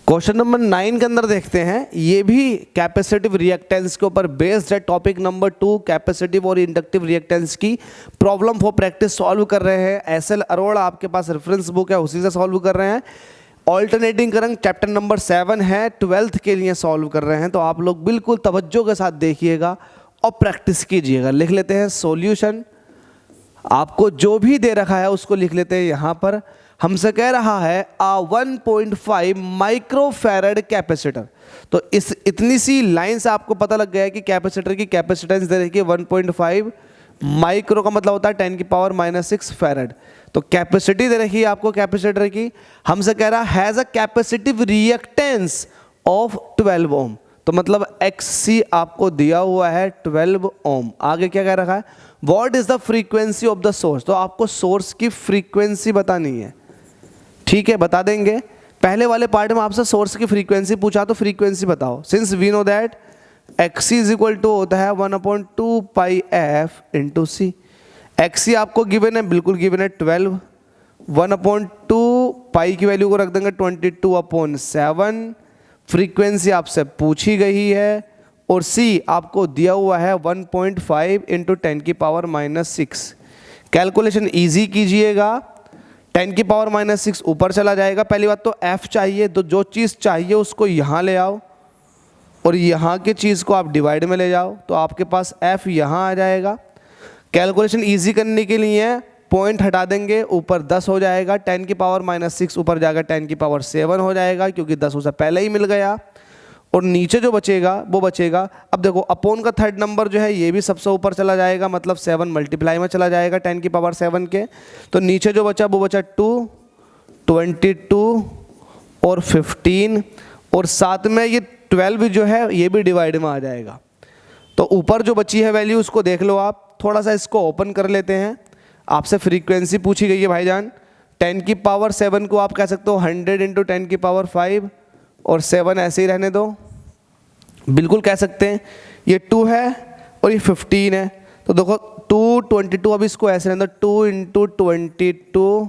Question number 9 के अंदर देखते हैं, ये भी कैपेसिटिव रिएक्टेंस के ऊपर बेस्ड है। टॉपिक नंबर 2 कैपेसिटिव और इंडक्टिव रिएक्टेंस की प्रॉब्लम फॉर प्रैक्टिस सॉल्व कर रहे हैं। एसएल अरोड़ा आपके पास रेफरेंस बुक है, उसी से सॉल्व कर रहे हैं। ऑल्टरनेटिंग करंट चैप्टर नंबर 7 है, 12th के लिए सॉल्व कर रहे हैं। तो आप लोग बिल्कुल तवज्जो के साथ देखिएगा और प्रैक्टिस कीजिएगा। लिख लेते हैं सॉल्यूशन। आपको जो भी दे रखा है उसको लिख लेते हैं यहाँ पर। हमसे कह रहा है 1.5 माइक्रोफैरड कैपेसिटर। तो इस इतनी सी लाइन से आपको पता लग गया है कि कैपेसिटर की कैपेसिटेंस दे रखी है 1.5 माइक्रो का मतलब होता है 10⁻⁻⁶ फैरड। तो कैपेसिटी दे रखी है आपको कैपेसिटर की। हमसे कह रहा है has a capacitive reactance of 12 ओम। तो मतलब XC आपको दिया हुआ है 12 ओम। आगे क्या कह रखा है, what is the frequency of the source. तो आपको सोर्स की फ्रीक्वेंसी बतानी है, ठीक है, बता देंगे। पहले वाले पार्ट में आपसे सोर्स की फ्रीक्वेंसी पूछा तो फ्रीक्वेंसी बताओ। Since we know that XC is equal to होता है 1/2 pi f into C. XC आपको गिवन है, बिल्कुल गिवन है 12। 1/2 पाई की वैल्यू को रख देंगे 22/7। फ्रीक्वेंसी आपसे पूछी गई है और C आपको दिया हुआ है 1.5 इंटू 10⁻⁻⁶। कैलकुलेशन ईजी कीजिएगा। 10⁻⁻⁶ ऊपर चला जाएगा। पहली बात तो F चाहिए, तो जो चीज़ चाहिए उसको यहाँ ले आओ और यहाँ की चीज़ को आप डिवाइड में ले जाओ, तो आपके पास F यहाँ आ जाएगा। कैलकुलेशन ईजी करने के लिए पॉइंट हटा देंगे, ऊपर 10 हो जाएगा, 10⁻⁻⁶ ऊपर जाकर 10�7 हो जाएगा क्योंकि 10 उसे पहले ही मिल गया। और नीचे जो बचेगा वो बचेगा। अब देखो अपोन का थर्ड नंबर जो है ये भी सबसे ऊपर चला जाएगा, मतलब 7 मल्टीप्लाई में चला जाएगा 10⁻7 के। तो नीचे जो बचा वो बचा 2, 22 और 15 और साथ में ये 12 जो है ये भी डिवाइड में आ जाएगा। तो ऊपर जो बची है वैल्यू उसको देख लो आप। थोड़ा सा इसको ओपन कर लेते हैं। आपसे फ्रीक्वेंसी पूछी गई है भाईजान। 10⁻7 को आप कह सकते हो 100 इंटू 10⁵ और 7 ऐसे ही रहने दो, बिल्कुल कह सकते हैं। ये 2 है और ये 15 है। तो देखो 2, 22, अब इसको ऐसे रहने दो 2 इंटू 22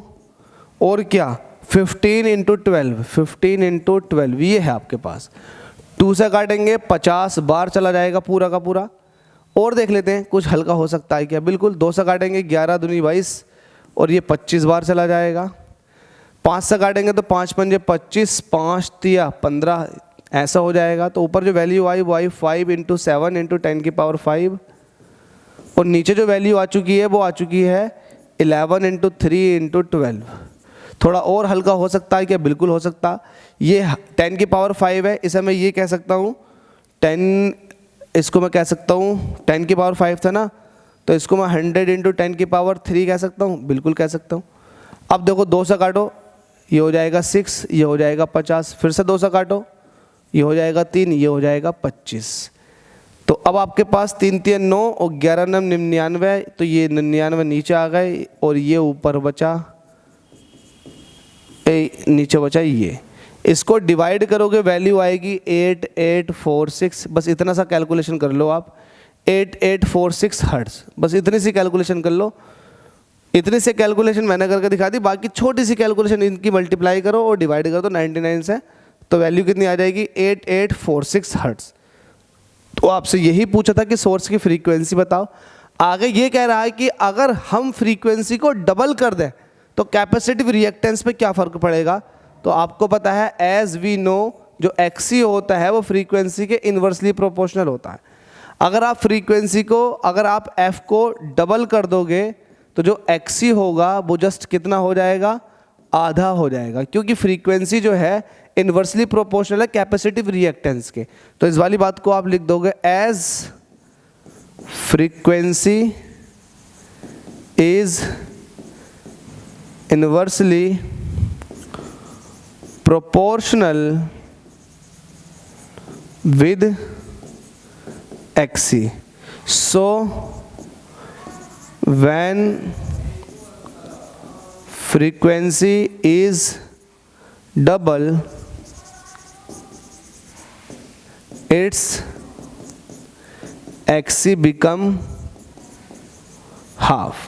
और क्या 15 इंटू 12, 15 इंटू 12 ये है आपके पास। 2 से काटेंगे 50 बार चला जाएगा पूरा का पूरा। और देख लेते हैं कुछ हल्का हो सकता है क्या। बिल्कुल 2 से काटेंगे 11 दूनी 22 और ये 25 बार चला जाएगा। 5 से काटेंगे तो 5 पंजे 25, 5 तिया 15 ऐसा हो जाएगा। तो ऊपर जो वैल्यू आई वो आई 5 इंटू 7 इंटू 10⁵ और नीचे जो वैल्यू आ चुकी है वो आ चुकी है 11 इंटू 3 इंटू 12। थोड़ा और हल्का हो सकता है क्या, बिल्कुल हो सकता। ये 10⁵ है, इसे मैं ये कह सकता हूँ 10, इसको मैं कह सकता हूँ 10⁵ था ना, तो इसको मैं 100 इंटू 10⁵3 कह सकता हूँ, बिल्कुल कह सकता हूँ। अब देखो 2 से काटो, ये हो जाएगा 6, ये हो जाएगा 50, फिर से 2 से काटो, ये हो जाएगा 3, ये हो जाएगा 25। तो अब आपके पास 3 3 9 और 11 9 99, तो ये 99 नीचे आ गए और ये ऊपर बचा, नीचे बचा ये। इसको डिवाइड करोगे वैल्यू आएगी 8846। बस इतना सा कैलकुलेशन कर लो आप, 8846 हर्ट्ज। बस इतनी सी कैलकुलेशन कर लो। इतनी से कैलकुलेशन मैंने करके दिखा दी। बाकी छोटी सी कैलकुलेशन इनकी मल्टीप्लाई करो और डिवाइड कर दो 99 से, तो वैल्यू कितनी आ जाएगी 8846 हर्ट्ज। तो आपसे यही पूछा था कि सोर्स की फ्रीक्वेंसी बताओ। आगे ये कह रहा है कि अगर हम फ्रीक्वेंसी को डबल कर दें तो कैपेसिटिव रिएक्टेंस पे क्या फ़र्क पड़ेगा। तो आपको पता है एज वी नो जो XC होता है वो फ्रीक्वेंसी के इन्वर्सली प्रोपोर्शनल होता है। अगर आप फ्रीक्वेंसी को, अगर आप F को डबल कर दोगे तो जो XC होगा वो जस्ट कितना हो जाएगा, आधा हो जाएगा, क्योंकि फ्रीक्वेंसी जो है इन्वर्सली प्रोपोर्शनल है कैपेसिटिव रिएक्टेंस के। तो इस वाली बात को आप लिख दोगे as frequency is inversely proportional with XC, so when frequency is double its XC become half।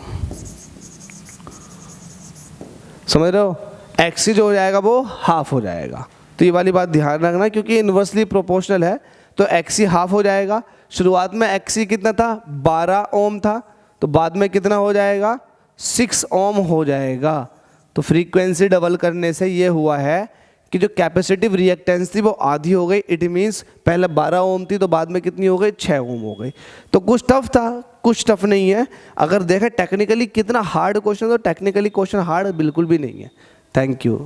समझ रहे हो, XC जो हो जाएगा वो हाफ हो जाएगा। तो ये वाली बात ध्यान रखना, क्योंकि इन्वर्सली प्रोपोर्शनल है तो XC हाफ हो जाएगा। शुरुआत में XC कितना था, 12 ओम था, तो बाद में कितना हो जाएगा, 6 ओम हो जाएगा। तो फ्रीक्वेंसी डबल करने से ये हुआ है कि जो कैपेसिटिव रिएक्टेंस थी वो आधी हो गई। इट मीन्स पहले 12 ओम थी तो बाद में कितनी हो गई, 6 ओम हो गई। तो कुछ टफ था, कुछ टफ नहीं है। अगर देखें टेक्निकली कितना हार्ड क्वेश्चन, तो टेक्निकली क्वेश्चन हार्ड बिल्कुल भी नहीं है। Thank you.